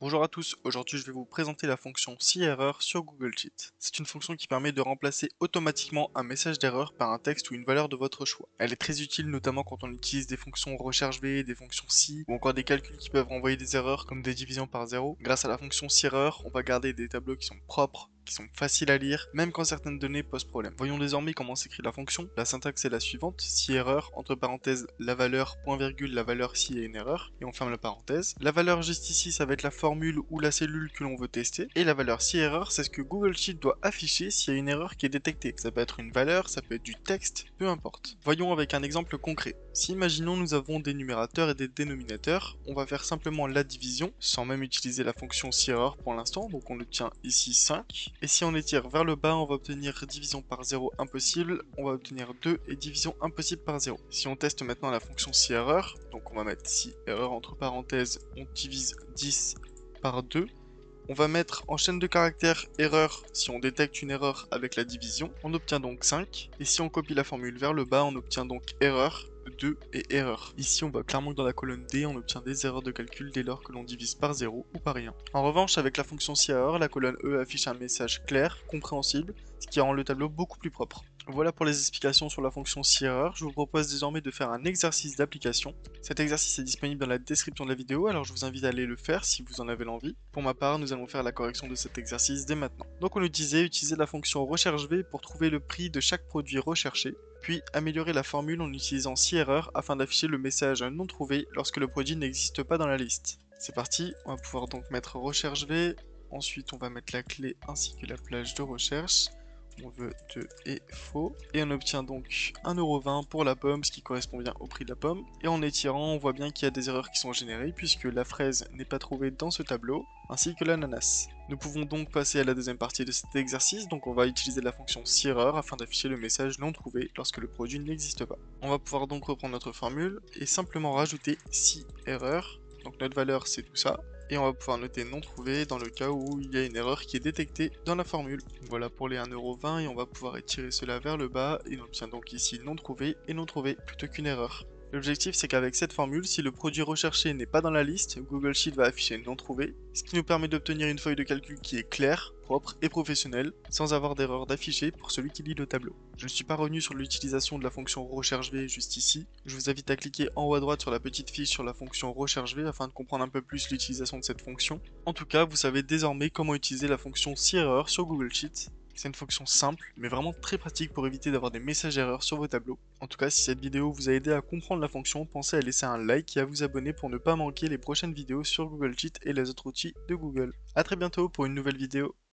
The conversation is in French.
Bonjour à tous, aujourd'hui je vais vous présenter la fonction si-erreur sur Google Sheet. C'est une fonction qui permet de remplacer automatiquement un message d'erreur par un texte ou une valeur de votre choix. Elle est très utile notamment quand on utilise des fonctions recherche V, des fonctions si, ou encore des calculs qui peuvent renvoyer des erreurs comme des divisions par zéro. Grâce à la fonction si-erreur, on va garder des tableaux qui sont propres, qui sont faciles à lire, même quand certaines données posent problème. Voyons désormais comment s'écrit la fonction. La syntaxe est la suivante, si erreur, entre parenthèses, la valeur, point virgule, la valeur si est une erreur, et on ferme la parenthèse. La valeur juste ici, ça va être la formule ou la cellule que l'on veut tester, et la valeur si erreur, c'est ce que Google Sheet doit afficher s'il y a une erreur qui est détectée. Ça peut être une valeur, ça peut être du texte, peu importe. Voyons avec un exemple concret. Si imaginons nous avons des numérateurs et des dénominateurs, on va faire simplement la division, sans même utiliser la fonction si erreur pour l'instant, donc on obtient ici 5. Et si on étire vers le bas, on va obtenir division par 0 impossible, on va obtenir 2 et division impossible par 0. Si on teste maintenant la fonction si erreur, donc on va mettre si erreur entre parenthèses, on divise 10 par 2, on va mettre en chaîne de caractères erreur si on détecte une erreur avec la division, on obtient donc 5, et si on copie la formule vers le bas, on obtient donc erreur, 2 et erreur. Ici on voit clairement que dans la colonne D, on obtient des erreurs de calcul dès lors que l'on divise par 0 ou par 1. En revanche, avec la fonction si-erreur, la colonne E affiche un message clair, compréhensible, ce qui rend le tableau beaucoup plus propre. Voilà pour les explications sur la fonction si-erreur, je vous propose désormais de faire un exercice d'application. Cet exercice est disponible dans la description de la vidéo, alors je vous invite à aller le faire si vous en avez l'envie. Pour ma part, nous allons faire la correction de cet exercice dès maintenant. Donc on nous disait utiliser la fonction recherche V pour trouver le prix de chaque produit recherché, puis améliorer la formule en utilisant si-erreur afin d'afficher le message non trouvé lorsque le produit n'existe pas dans la liste. C'est parti, on va pouvoir donc mettre recherche V, ensuite on va mettre la clé ainsi que la plage de recherche. On veut de et faux, et on obtient donc 1,20€ pour la pomme, ce qui correspond bien au prix de la pomme. Et en étirant, on voit bien qu'il y a des erreurs qui sont générées, puisque la fraise n'est pas trouvée dans ce tableau, ainsi que l'ananas. Nous pouvons donc passer à la deuxième partie de cet exercice, donc on va utiliser la fonction si-erreur afin d'afficher le message non trouvé lorsque le produit n'existe pas. On va pouvoir donc reprendre notre formule, et simplement rajouter si-erreur, donc notre valeur c'est tout ça, et on va pouvoir noter non trouvé dans le cas où il y a une erreur qui est détectée dans la formule. Voilà pour les 1,20€ et on va pouvoir étirer cela vers le bas et on obtient donc ici non trouvé et non trouvé plutôt qu'une erreur. L'objectif c'est qu'avec cette formule, si le produit recherché n'est pas dans la liste, Google Sheet va afficher non trouvé, ce qui nous permet d'obtenir une feuille de calcul qui est claire, propre et professionnelle, sans avoir d'erreur d'afficher pour celui qui lit le tableau. Je ne suis pas revenu sur l'utilisation de la fonction recherche V juste ici, je vous invite à cliquer en haut à droite sur la petite fiche sur la fonction recherche V afin de comprendre un peu plus l'utilisation de cette fonction. En tout cas, vous savez désormais comment utiliser la fonction si-erreur sur Google Sheet. C'est une fonction simple, mais vraiment très pratique pour éviter d'avoir des messages erreurs sur vos tableaux. En tout cas, si cette vidéo vous a aidé à comprendre la fonction, pensez à laisser un like et à vous abonner pour ne pas manquer les prochaines vidéos sur Google Sheet et les autres outils de Google. A très bientôt pour une nouvelle vidéo.